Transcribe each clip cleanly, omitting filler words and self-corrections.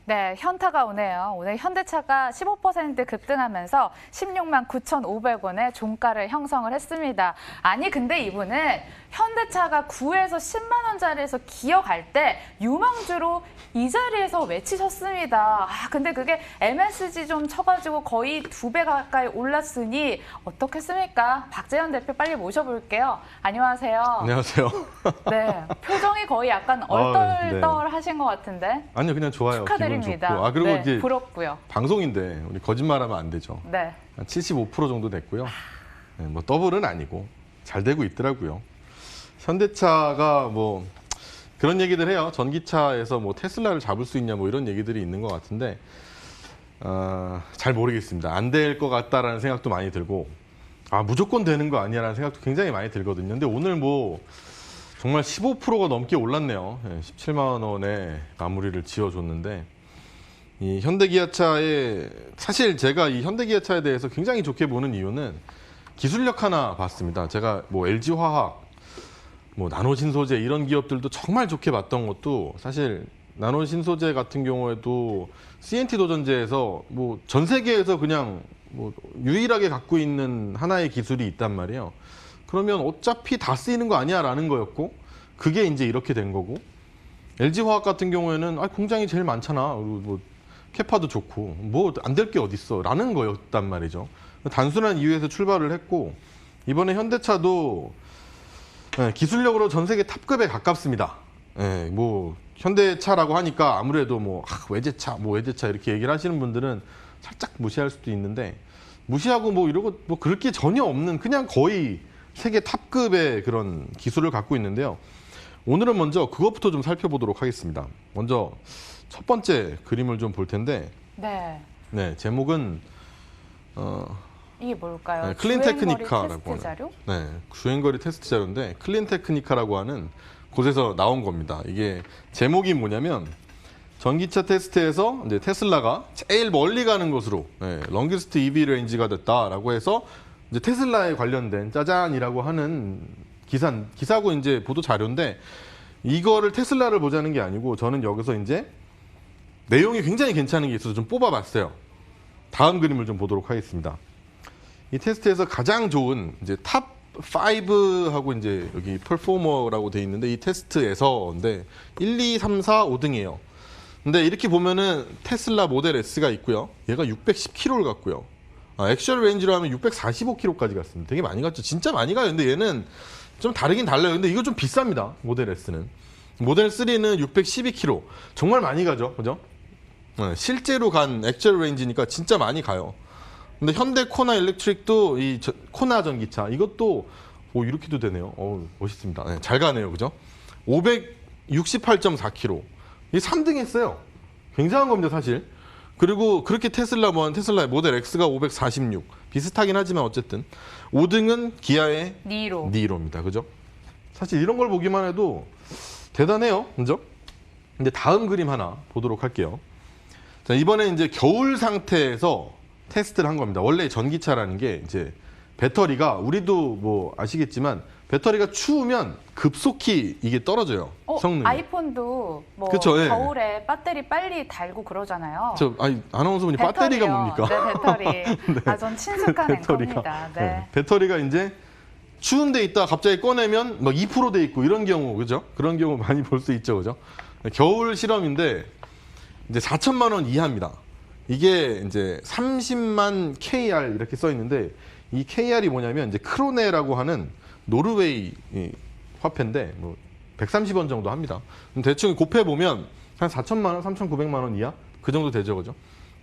네, 현타가 오네요. 오늘 현대차가 15% 급등하면서 16만 9,500원의 종가를 형성을 했습니다. 아니 근데 이분은 현대차가 9에서 10만 원짜리에서 기어갈 때 유망주로 이 자리에서 외치셨습니다. 근데 그게 MSG 좀 쳐가지고 거의 2배 가까이 올랐으니 어떻겠습니까? 박재현 대표 빨리 모셔볼게요. 안녕하세요. 안녕하세요. 네, 표정이 거의 약간 얼떨떨하신 것 같은데. 아니요, 그냥 좋아요. 축하드립니다. 기분 좋고. 그리고 네, 이제 부럽고요. 방송인데 우리 거짓말하면 안 되죠. 네. 한 75% 정도 됐고요. 네, 뭐 더블은 아니고 잘 되고 있더라고요. 현대차가 뭐 그런 얘기들 해요. 전기차에서 뭐 테슬라를 잡을 수 있냐 뭐 이런 얘기들이 있는 것 같은데 잘 모르겠습니다. 안 될 것 같다라는 생각도 많이 들고 무조건 되는 거 아니야라는 생각도 굉장히 많이 들거든요. 근데 오늘 뭐 정말 15%가 넘게 올랐네요. 17만 원에 마무리를 지어줬는데 이 현대기아차의 사실 제가 이 현대기아차에 대해서 굉장히 좋게 보는 이유는 기술력 하나 봤습니다. 제가 뭐 LG화학, 뭐 나노신소재 이런 기업들도 정말 좋게 봤던 것도 사실 나노신소재 같은 경우에도 CNT 도전제에서 뭐 전 세계에서 그냥 뭐 유일하게 갖고 있는 하나의 기술이 있단 말이에요. 그러면 어차피 다 쓰이는 거 아니야 라는 거였고 그게 이제 이렇게 된 거고 LG화학 같은 경우에는 공장이 제일 많잖아. 그리고 뭐 캐파도 좋고 뭐 안 될 게 어딨어 라는 거였단 말이죠. 단순한 이유에서 출발을 했고 이번에 현대차도 기술력으로 전 세계 탑급에 가깝습니다. 뭐 현대차라고 하니까 아무래도 뭐 외제차 이렇게 얘기를 하시는 분들은 살짝 무시할 수도 있는데 무시하고 뭐 이러고 뭐 그럴 게 전혀 없는 그냥 거의 세계 탑급의 그런 기술을 갖고 있는데요. 오늘은 먼저 그것부터 좀 살펴보도록 하겠습니다. 먼저 첫 번째 그림을 좀 볼 텐데 네, 제목은 이게 뭘까요? 클린테크니카라고 하는 자료? 네, 주행거리 테스트 자료인데 클린테크니카라고 하는 곳에서 나온 겁니다. 이게 제목이 뭐냐면 전기차 테스트에서 이제 테슬라가 제일 멀리 가는 것으로 롱기스트 EV 레인지가 됐다라고 해서 이제 테슬라에 관련된 짜잔이라고 하는 기사고 이제 보도 자료인데 이거를 테슬라를 보자는 게 아니고 저는 여기서 이제 내용이 굉장히 괜찮은 게 있어서 좀 뽑아봤어요. 다음 그림을 좀 보도록 하겠습니다. 이 테스트에서 가장 좋은 이제 탑 5하고 이제 여기 퍼포머라고 돼 있는데 이 테스트에서인데 1, 2, 3, 4, 5등이에요. 근데 이렇게 보면은 테슬라 모델 S가 있고요. 얘가 610km를 갔고요. 액츄얼 레인지로 하면 645km까지 갔습니다. 되게 많이 갔죠. 진짜 많이 가요. 근데 얘는 좀 다르긴 달라요. 근데 이거 좀 비쌉니다. 모델 S는. 모델 3는 612km. 정말 많이 가죠. 그죠? 실제로 간 액츄얼 레인지니까 진짜 많이 가요. 근데 현대 코나 일렉트릭도 이 코나 전기차 이것도 이렇게도 되네요. 멋있습니다. 네, 잘 가네요. 그죠? 568.4km. 이 3등 했어요. 굉장한 겁니다, 사실. 그리고 그렇게 테슬라의 모델 X가 546. 비슷하긴 하지만 어쨌든 5등은 기아의 니로입니다. 그죠? 사실 이런 걸 보기만 해도 대단해요. 그죠? 근데 다음 그림 하나 보도록 할게요. 자, 이번에 이제 겨울 상태에서 테스트를 한 겁니다. 원래 전기차라는 게 이제 배터리가 우리도 뭐 아시겠지만 배터리가 추우면 급속히 이게 떨어져요. 성능이. 아이폰도 뭐 그쵸, 겨울에 배터리 빨리 달고 그러잖아요. 아나운서분이 배터리가 뭡니까? 네, 배터리. 네. 전 친숙한 앵커입니다. 네. 배터리가 이제 추운 데 있다가 갑자기 꺼내면 막 2%돼 있고 이런 경우, 그죠? 그런 경우 많이 볼 수 있죠, 그죠? 겨울 실험인데 이제 4천만 원 이하입니다. 이게 이제 30만 KR 이렇게 써 있는데 이 KR이 뭐냐면 이제 크로네라고 하는 노르웨이 화폐인데 뭐 130원 정도 합니다. 대충 곱해 보면 한 4천만 원, 3,900만 원 이하 그 정도 되죠, 그죠?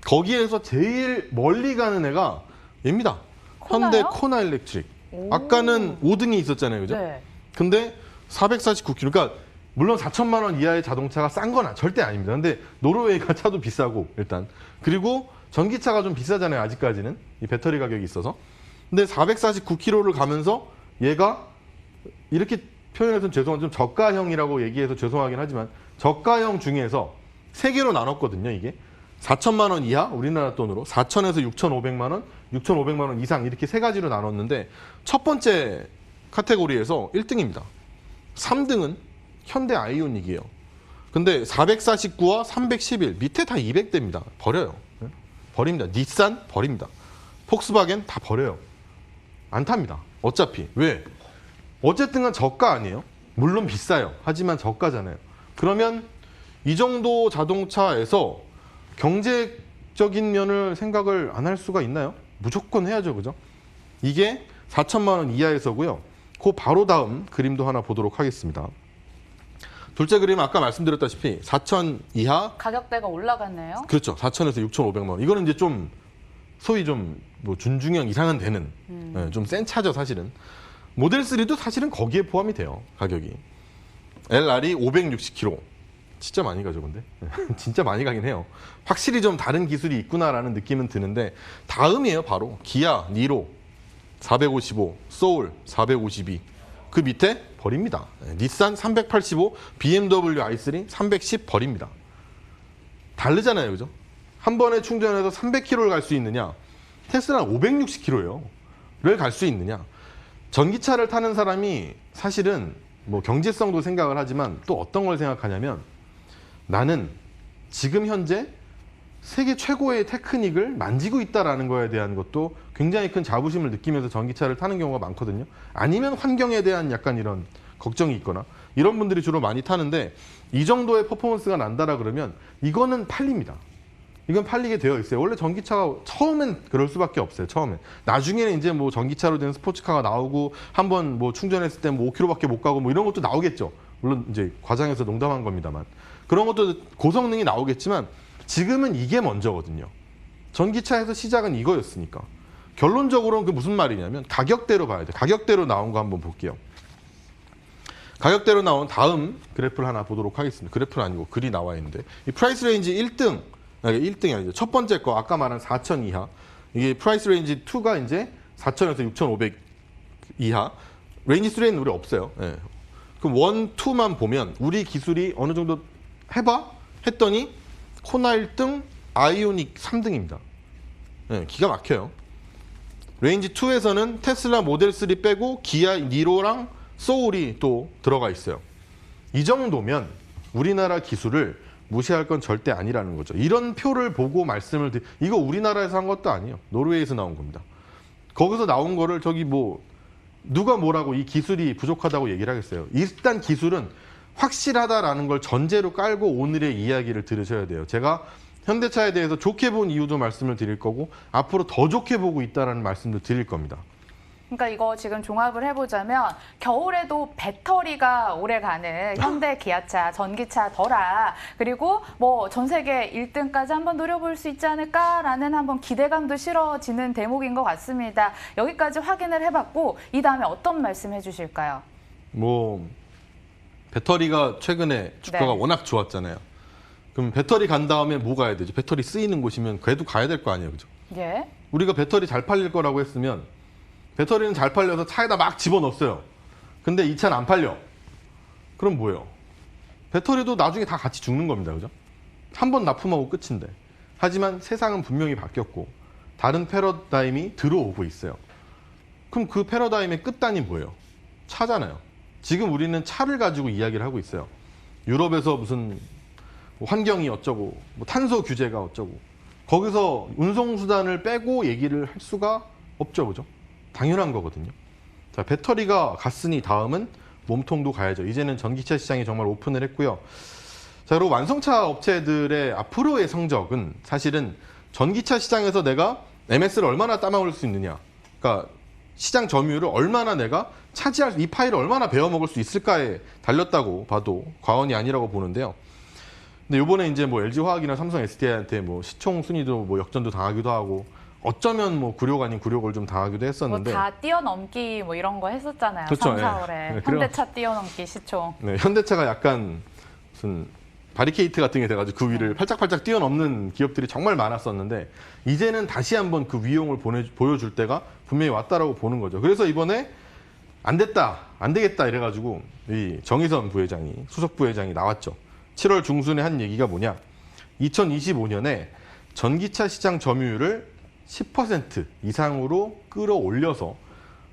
거기에서 제일 멀리 가는 애가 얘입니다. 현대 코나 일렉트릭. 아까는 5등이 있었잖아요, 그죠? 네. 근데 449km. 그러니까 물론 4천만 원 이하의 자동차가 싼 건 절대 아닙니다. 근데 노르웨이가 차도 비싸고 일단 그리고 전기차가 좀 비싸잖아요. 아직까지는 이 배터리 가격이 있어서. 근데 449km를 가면서 얘가 이렇게 표현해서 좀 저가형이라고 얘기해서 죄송하긴 하지만 저가형 중에서 세 개로 나눴거든요. 이게 4천만 원 이하 우리나라 돈으로 4천에서 6,500만 원, 6,500만 원 이상 이렇게 세 가지로 나눴는데 첫 번째 카테고리에서 1등입니다. 3등은 현대 아이오닉이에요. 근데 449와 311 밑에 다 200대입니다. 버려요. 예? 버립니다. 닛산 버립니다. 폭스바겐 다 버려요. 안 탑니다. 어차피. 왜? 어쨌든 간 저가 아니에요? 물론 비싸요. 하지만 저가잖아요. 그러면 이 정도 자동차에서 경제적인 면을 생각을 안 할 수가 있나요? 무조건 해야죠. 그죠? 이게 4천만 원 이하에서고요. 그 바로 다음 그림도 하나 보도록 하겠습니다. 둘째 그림은 아까 말씀드렸다시피 4천 이하. 가격대가 올라갔네요. 그렇죠. 4천에서 6,500만 원. 이거는 이제 좀 소위 좀 뭐 준중형 이상은 되는 좀 센 차죠, 사실은. 모델 3도 사실은 거기에 포함이 돼요, 가격이. LR이 560km. 진짜 많이 가죠, 근데. 진짜 많이 가긴 해요. 확실히 좀 다른 기술이 있구나라는 느낌은 드는데 다음이에요, 바로. 기아, 니로 455, 소울 452. 그 밑에 버립니다. 닛산 385, BMW i3 310 버립니다. 다르잖아요, 그죠? 한 번에 충전해서 300km를 갈 수 있느냐? 테슬라는 560km예요. 를 갈 수 있느냐? 전기차를 타는 사람이 사실은 뭐 경제성도 생각을 하지만 또 어떤 걸 생각하냐면 나는 지금 현재 세계 최고의 테크닉을 만지고 있다라는 거에 대한 것도 굉장히 큰 자부심을 느끼면서 전기차를 타는 경우가 많거든요. 아니면 환경에 대한 약간 이런 걱정이 있거나 이런 분들이 주로 많이 타는데 이 정도의 퍼포먼스가 난다라 그러면 이거는 팔립니다. 이건 팔리게 되어 있어요. 원래 전기차가 처음엔 그럴 수밖에 없어요. 처음엔. 나중에는 이제 뭐 전기차로 된 스포츠카가 나오고 한번 뭐 충전했을 때 뭐 5km밖에 못 가고 뭐 이런 것도 나오겠죠. 물론 이제 과장해서 농담한 겁니다만. 그런 것도 고성능이 나오겠지만 지금은 이게 먼저거든요. 전기차에서 시작은 이거였으니까. 결론적으로는 그 무슨 말이냐면 가격대로 봐야 돼요. 가격대로 나온 거 한번 볼게요. 가격대로 나온 다음 그래프를 하나 보도록 하겠습니다. 그래프는 아니고 글이 나와 있는데 이 프라이스 레인지 1등, 1등이 아니죠. 첫 번째 거 아까 말한 4,000 이하. 이게 프라이스 레인지 2가 이제 4,000에서 6,500 이하. 레인지 3는 우리 없어요. 예. 그럼 1, 2만 보면 우리 기술이 어느 정도 해봐? 했더니 코나 1등, 아이오닉 3등입니다. 예, 기가 막혀요. 레인지 2에서는 테슬라 모델 3 빼고 기아 니로랑 소울이 또 들어가 있어요. 이 정도면 우리나라 기술을 무시할 건 절대 아니라는 거죠. 이런 표를 보고 말씀을 이거 우리나라에서 한 것도 아니에요. 노르웨이에서 나온 겁니다. 거기서 나온 거를 저기 뭐 누가 뭐라고 이 기술이 부족하다고 얘기를 하겠어요. 일단 기술은 확실하다라는 걸 전제로 깔고 오늘의 이야기를 들으셔야 돼요. 제가 현대차에 대해서 좋게 본 이유도 말씀을 드릴 거고 앞으로 더 좋게 보고 있다라는 말씀도 드릴 겁니다. 그러니까 이거 지금 종합을 해보자면 겨울에도 배터리가 오래가는 현대 기아차, 전기차더라. 그리고 뭐 전 세계 1등까지 한번 노려볼 수 있지 않을까라는 한번 기대감도 실어지는 대목인 것 같습니다. 여기까지 확인을 해봤고 이 다음에 어떤 말씀 해주실까요? 뭐 배터리가 최근에 주가가 네. 워낙 좋았잖아요. 그럼 배터리 간 다음에 뭐 가야 되죠? 배터리 쓰이는 곳이면 그래도 가야 될 거 아니에요, 그죠? 예. 우리가 배터리 잘 팔릴 거라고 했으면 배터리는 잘 팔려서 차에다 막 집어넣었어요. 근데 이 차는 안 팔려. 그럼 뭐예요? 배터리도 나중에 다 같이 죽는 겁니다. 그죠? 한 번 납품하고 끝인데. 하지만 세상은 분명히 바뀌었고 다른 패러다임이 들어오고 있어요. 그럼 그 패러다임의 끝단이 뭐예요? 차잖아요. 지금 우리는 차를 가지고 이야기를 하고 있어요. 유럽에서 무슨 뭐 환경이 어쩌고 뭐 탄소 규제가 어쩌고 거기서 운송수단을 빼고 얘기를 할 수가 없죠. 그죠? 당연한 거거든요. 자, 배터리가 갔으니 다음은 몸통도 가야죠. 이제는 전기차 시장이 정말 오픈을 했고요. 자, 그리고 완성차 업체들의 앞으로의 성적은 사실은 전기차 시장에서 내가 MS를 얼마나 따먹을 수 있느냐. 그러니까 시장 점유율을 얼마나 내가 차지할 이 파일을 얼마나 베어먹을 수 있을까에 달렸다고 봐도 과언이 아니라고 보는데요. 근데 이번에 이제 뭐 LG화학이나 삼성 SDI한테 뭐 시총 순위도 뭐 역전도 당하기도 하고 어쩌면 뭐 굴욕 아닌 굴욕을 좀 당하기도 했었는데 뭐 다 뛰어넘기 뭐 이런 거 했었잖아요. 그렇죠. 3, 4월에 네, 현대차 뛰어넘기 시총. 네, 현대차가 약간 무슨 바리케이트 같은 게 돼가지고 그 위를 팔짝팔짝 뛰어넘는 기업들이 정말 많았었는데 이제는 다시 한번 그 위용을 보여줄 때가 분명히 왔다라고 보는 거죠. 그래서 이번에 안 됐다, 안 되겠다 이래가지고 이 정의선 부회장이 수석 부회장이 나왔죠. 7월 중순에 한 얘기가 뭐냐? 2025년에 전기차 시장 점유율을 10% 이상으로 끌어올려서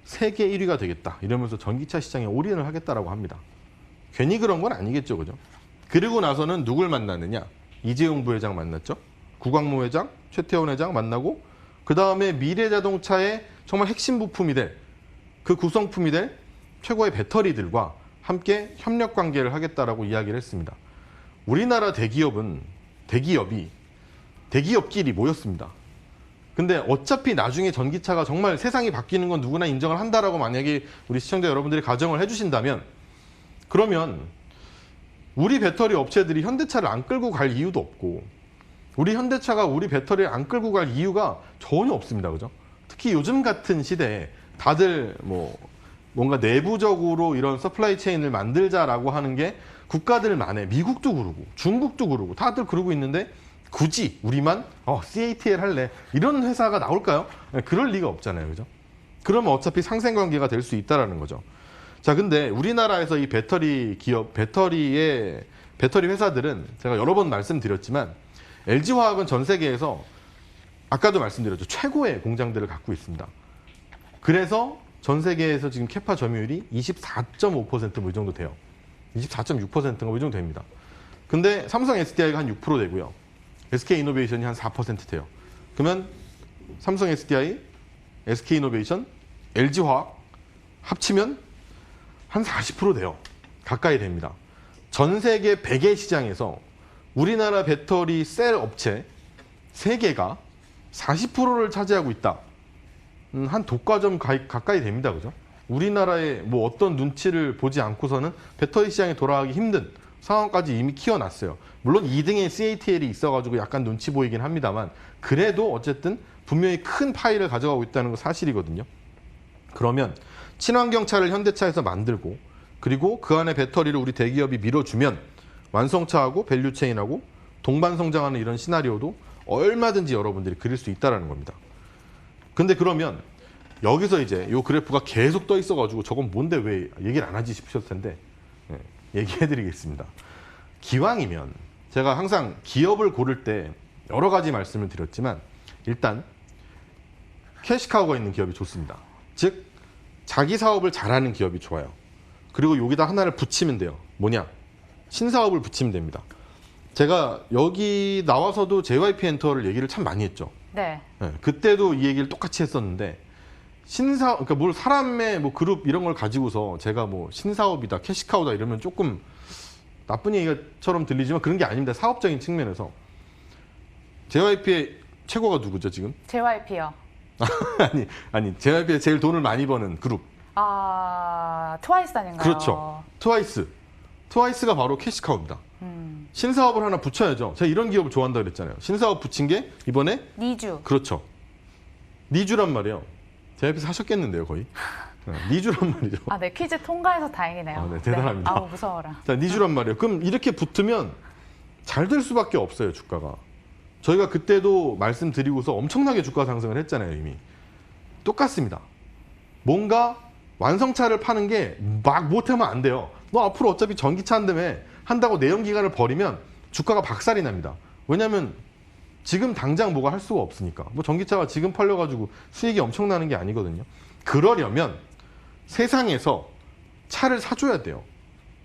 세계 1위가 되겠다. 이러면서 전기차 시장에 올인을 하겠다라고 합니다. 괜히 그런 건 아니겠죠, 그죠? 그리고 나서는 누굴 만났느냐? 이재용 부회장 만났죠. 구광모 회장, 최태원 회장 만나고 그 다음에 미래자동차의 정말 핵심 부품이 될 그 구성품이 될 최고의 배터리들과 함께 협력 관계를 하겠다라고 이야기를 했습니다. 우리나라 대기업이 대기업끼리 모였습니다. 근데 어차피 나중에 전기차가 정말 세상이 바뀌는 건 누구나 인정을 한다라고 만약에 우리 시청자 여러분들이 가정을 해주신다면 그러면 우리 배터리 업체들이 현대차를 안 끌고 갈 이유도 없고 우리 현대차가 우리 배터리를 안 끌고 갈 이유가 전혀 없습니다. 그죠? 특히 요즘 같은 시대에 다들 뭔가 내부적으로 이런 서플라이 체인을 만들자라고 하는 게 국가들만의 미국도 그러고 중국도 그러고 다들 그러고 있는데 굳이 우리만 CATL 할래 이런 회사가 나올까요? 그럴 리가 없잖아요. 그죠? 그러면 어차피 상생관계가 될 수 있다라는 거죠. 자, 근데 우리나라에서 이 배터리 회사들은 제가 여러 번 말씀드렸지만 LG화학은 전 세계에서 아까도 말씀드렸죠. 최고의 공장들을 갖고 있습니다. 그래서 전 세계에서 지금 캐파 점유율이 24.5% 뭐 이 정도 돼요. 24.6%가 뭐 이 정도 됩니다. 근데 삼성 SDI가 한 6% 되고요. SK이노베이션이 한 4% 돼요. 그러면 삼성 SDI, SK이노베이션, LG화학 합치면 한 40% 돼요. 가까이 됩니다. 전 세계 100의 시장에서 우리나라 배터리 셀 업체 3개가 40%를 차지하고 있다. 한 독과점 가까이 됩니다. 그죠? 우리나라의 뭐 어떤 눈치를 보지 않고서는 배터리 시장에 돌아가기 힘든 상황까지 이미 키워놨어요. 물론 2등에 CATL이 있어가지고 약간 눈치 보이긴 합니다만 그래도 어쨌든 분명히 큰 파이를 가져가고 있다는 건 사실이거든요. 그러면 친환경차를 현대차에서 만들고 그리고 그 안에 배터리를 우리 대기업이 밀어주면 완성차하고 밸류체인하고 동반 성장하는 이런 시나리오도 얼마든지 여러분들이 그릴 수 있다는 겁니다. 근데 그러면 여기서 이제 이 그래프가 계속 떠 있어가지고 저건 뭔데 왜 얘기를 안 하지 싶으셨을 텐데 얘기해드리겠습니다. 기왕이면 제가 항상 기업을 고를 때 여러 가지 말씀을 드렸지만 일단 캐시카우가 있는 기업이 좋습니다. 즉 자기 사업을 잘하는 기업이 좋아요. 그리고 여기다 하나를 붙이면 돼요. 뭐냐? 신사업을 붙이면 됩니다. 제가 여기 나와서도 JYP 엔터를 얘기를 참 많이 했죠. 네. 그때도 이 얘기를 똑같이 했었는데 그러니까 뭘 사람의 뭐 그룹 이런 걸 가지고서 제가 뭐 신사업이다, 캐시카우다 이러면 조금 나쁜 얘기처럼 들리지만 그런 게 아닙니다. 사업적인 측면에서 JYP의 최고가 누구죠 지금? JYP요. 아니 JYP에 제일 돈을 많이 버는 그룹. 트와이스 아닌가요? 그렇죠. 트와이스가 바로 캐시카우입니다. 신사업을 하나 붙여야죠. 제가 이런 기업을 좋아한다 그랬잖아요. 신사업 붙인 게 이번에 니주. 그렇죠. 니주란 말이에요. JYP 사셨겠는데요, 거의. 니주란 말이죠. 네, 퀴즈 통과해서 다행이네요. 네, 대단합니다. 아우, 무서워라. 자, 니주란 말이에요. 그럼 이렇게 붙으면 잘 될 수밖에 없어요, 주가가. 저희가 그때도 말씀드리고서 엄청나게 주가 상승을 했잖아요, 이미. 똑같습니다. 뭔가 완성차를 파는 게 막 못하면 안 돼요. 너 앞으로 어차피 전기차 한다고 내연 기간을 버리면 주가가 박살이 납니다. 왜냐하면 지금 당장 뭐가 할 수가 없으니까. 뭐 전기차가 지금 팔려가지고 수익이 엄청나는 게 아니거든요. 그러려면 세상에서 차를 사줘야 돼요.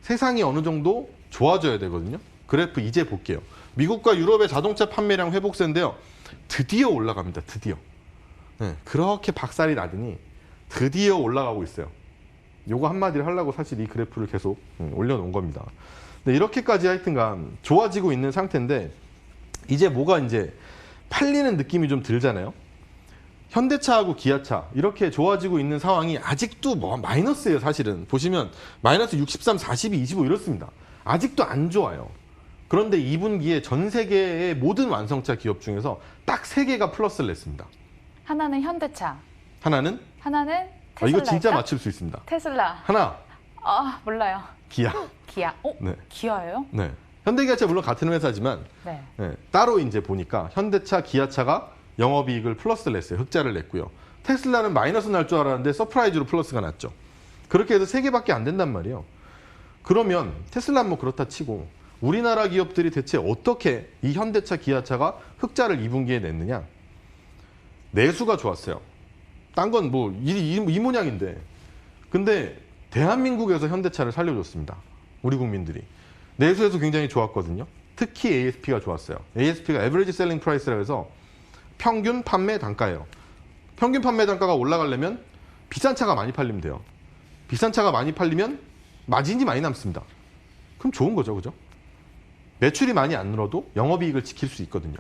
세상이 어느 정도 좋아져야 되거든요. 그래프 이제 볼게요. 미국과 유럽의 자동차 판매량 회복세인데요. 드디어 올라갑니다. 드디어. 그렇게 박살이 나더니 드디어 올라가고 있어요. 요거 한마디를 하려고 사실 이 그래프를 계속 올려놓은 겁니다. 근데 이렇게까지 하여튼간 좋아지고 있는 상태인데 이제 뭐가 이제 팔리는 느낌이 좀 들잖아요. 현대차하고 기아차 이렇게 좋아지고 있는 상황이 아직도 뭐 마이너스예요. 사실은 보시면 마이너스 63, 42, 25 이렇습니다. 아직도 안 좋아요. 그런데 2분기에 전 세계의 모든 완성차 기업 중에서 딱 3개가 플러스를 냈습니다. 하나는 현대차. 하나는 테슬라. 이거 진짜 맞출 수 있습니다. 테슬라. 하나 몰라요. 기아. 기아. 네. 기아예요? 네. 현대기아차 물론 같은 회사지만 네. 따로 이제 보니까 현대차, 기아차가 영업이익을 플러스를 냈어요. 흑자를 냈고요. 테슬라는 마이너스 날 줄 알았는데 서프라이즈로 플러스가 났죠. 그렇게 해서 3개밖에 안 된단 말이에요. 그러면 테슬라는 뭐 그렇다 치고 우리나라 기업들이 대체 어떻게 이 현대차, 기아차가 흑자를 2분기에 냈느냐? 내수가 좋았어요. 딴 건 뭐 이 모양인데. 근데 대한민국에서 현대차를 살려줬습니다. 우리 국민들이. 내수에서 굉장히 좋았거든요. 특히 ASP가 좋았어요. ASP가 Average Selling Price라고 해서 평균 판매 단가예요. 평균 판매 단가가 올라가려면 비싼 차가 많이 팔리면 돼요. 비싼 차가 많이 팔리면 마진이 많이 남습니다. 그럼 좋은 거죠, 그죠? 매출이 많이 안 늘어도 영업이익을 지킬 수 있거든요.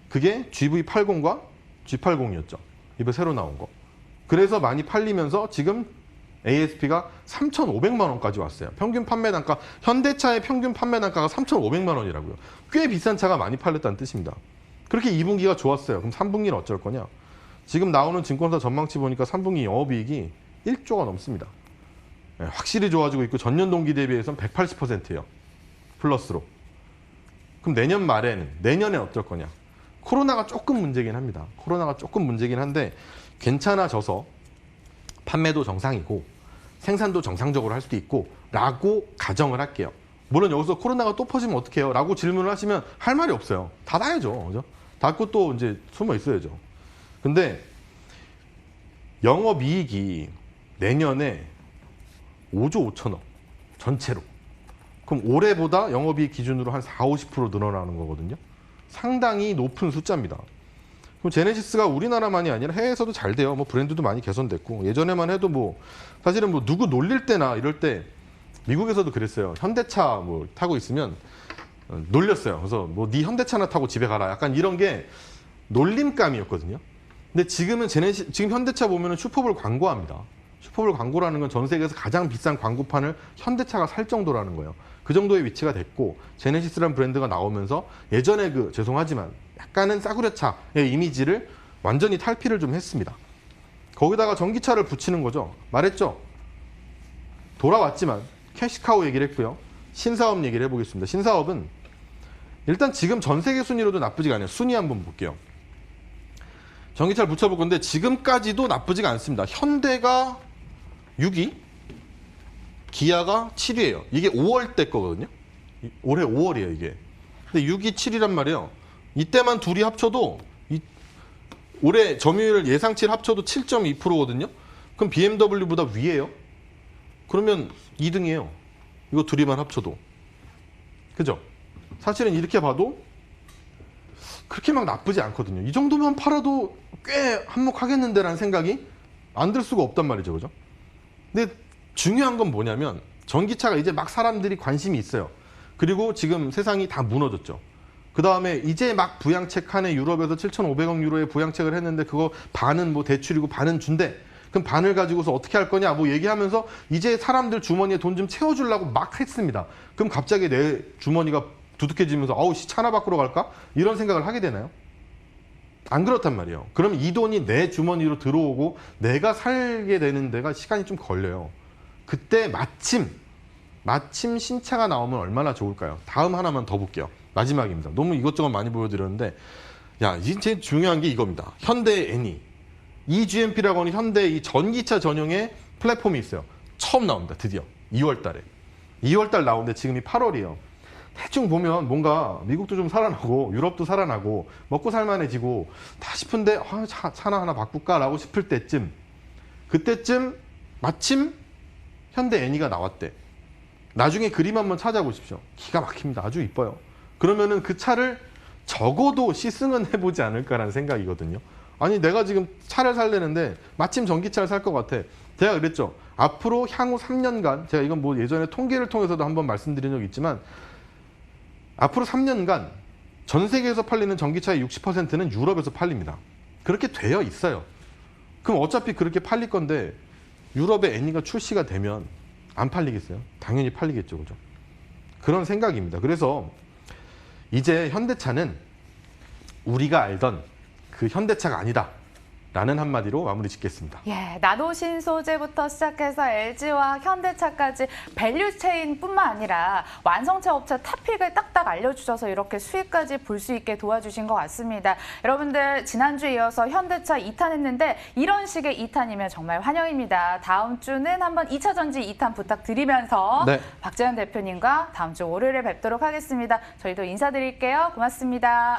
그게 GV80과 G80이었죠. 이번 새로 나온 거. 그래서 많이 팔리면서 지금 ASP가 3,500만 원까지 왔어요. 평균 판매 단가, 현대차의 평균 판매 단가가 3,500만 원이라고요. 꽤 비싼 차가 많이 팔렸다는 뜻입니다. 그렇게 2분기가 좋았어요. 그럼 3분기는 어쩔 거냐? 지금 나오는 증권사 전망치 보니까 3분기 영업이익이 1조가 넘습니다. 네, 확실히 좋아지고 있고 전년 동기 대비해서는 180%예요. 플러스로. 그럼 내년에 어떨 거냐? 코로나가 조금 문제긴 합니다. 코로나가 조금 문제긴 한데 괜찮아져서 판매도 정상이고 생산도 정상적으로 할 수도 있고 라고 가정을 할게요. 물론 여기서 코로나가 또 퍼지면 어떡해요? 라고 질문을 하시면 할 말이 없어요. 닫아야죠. 그죠? 닫고 또 이제 숨어 있어야죠. 근데 영업이익이 내년에 5조 5천억 전체로. 그럼 올해보다 영업이익 기준으로 한 40~50% 늘어나는 거거든요. 상당히 높은 숫자입니다. 그럼 제네시스가 우리나라만이 아니라 해외에서도 잘 돼요. 뭐 브랜드도 많이 개선됐고 예전에만 해도 뭐 사실은 뭐 누구 놀릴 때나 이럴 때 미국에서도 그랬어요. 현대차 뭐 타고 있으면 놀렸어요. 그래서 뭐 네 현대차나 타고 집에 가라. 약간 이런 게 놀림감이었거든요. 근데 지금 현대차 보면은 슈퍼볼 광고합니다. 슈퍼볼 광고라는 건 전 세계에서 가장 비싼 광고판을 현대차가 살 정도라는 거예요. 그 정도의 위치가 됐고 제네시스라는 브랜드가 나오면서 예전에 죄송하지만 약간은 싸구려차의 이미지를 완전히 탈피를 좀 했습니다. 거기다가 전기차를 붙이는 거죠. 말했죠. 돌아왔지만 캐시카우 얘기를 했고요. 신사업 얘기를 해보겠습니다. 신사업은 일단 지금 전 세계 순위로도 나쁘지가 않아요. 순위 한번 볼게요. 전기차를 붙여볼 건데 지금까지도 나쁘지가 않습니다. 현대가 6위, 기아가 7위예요. 이게 5월 때 거거든요. 올해 5월이에요, 이게. 근데 6위, 7위란 말이에요. 이때만 둘이 합쳐도 올해 점유율 예상치를 합쳐도 7.2%거든요. 그럼 BMW보다 위에요. 그러면 2등이에요. 이거 둘이만 합쳐도. 그죠? 사실은 이렇게 봐도 그렇게 막 나쁘지 않거든요. 이 정도만 팔아도 꽤 한몫하겠는데라는 생각이 안 들 수가 없단 말이죠. 그죠? 근데 중요한 건 뭐냐면 전기차가 이제 막 사람들이 관심이 있어요. 그리고 지금 세상이 다 무너졌죠. 그 다음에 이제 막 부양책 하네. 유럽에서 7,500억 유로의 부양책을 했는데 그거 반은 뭐 대출이고 반은 준대. 그럼 반을 가지고서 어떻게 할 거냐 뭐 얘기하면서 이제 사람들 주머니에 돈 좀 채워주려고 막 했습니다. 그럼 갑자기 내 주머니가 두둑해지면서 아우 씨 차나 바꾸러 갈까? 이런 생각을 하게 되나요? 안 그렇단 말이에요. 그럼 이 돈이 내 주머니로 들어오고 내가 살게 되는 데가 시간이 좀 걸려요. 그때 마침 신차가 나오면 얼마나 좋을까요? 다음 하나만 더 볼게요. 마지막입니다. 너무 이것저것 많이 보여드렸는데 야, 제일 중요한 게 이겁니다. 현대의 애니. eGMP라고 하는 현대 이 전기차 전용의 플랫폼이 있어요. 처음 나옵니다. 드디어 2월 달에. 2월 달 나오는데 지금이 8월이에요. 대충 보면 뭔가 미국도 좀 살아나고 유럽도 살아나고 먹고 살만해지고 다 싶은데 차나 하나 바꿀까라고 싶을 때쯤 그때쯤 마침 현대 애니가 나왔대. 나중에 그림 한번 찾아보십시오. 기가 막힙니다. 아주 이뻐요. 그러면은 그 차를 적어도 시승은 해보지 않을까라는 생각이거든요. 아니 내가 지금 차를 살려는데 마침 전기차를 살 것 같아. 제가 그랬죠. 앞으로 향후 3년간 제가 이건 뭐 예전에 통계를 통해서도 한번 말씀드린 적이 있지만 앞으로 3년간 전 세계에서 팔리는 전기차의 60%는 유럽에서 팔립니다. 그렇게 되어 있어요. 그럼 어차피 그렇게 팔릴 건데 유럽의 애니가 출시가 되면 안 팔리겠어요? 당연히 팔리겠죠. 그죠? 그런 생각입니다. 그래서 이제 현대차는 우리가 알던 그 현대차가 아니다. 라는 한마디로 마무리 짓겠습니다. 예, 나노신 소재부터 시작해서 LG와 현대차까지 밸류체인뿐만 아니라 완성체 업체 탑픽을 딱딱 알려주셔서 이렇게 수익까지 볼 수 있게 도와주신 것 같습니다. 여러분들 지난주에 이어서 현대차 2탄 했는데 이런 식의 2탄이면 정말 환영입니다. 다음 주는 한번 2차 전지 2탄 부탁드리면서 네. 박재현 대표님과 다음 주 월요일에 뵙도록 하겠습니다. 저희도 인사드릴게요. 고맙습니다.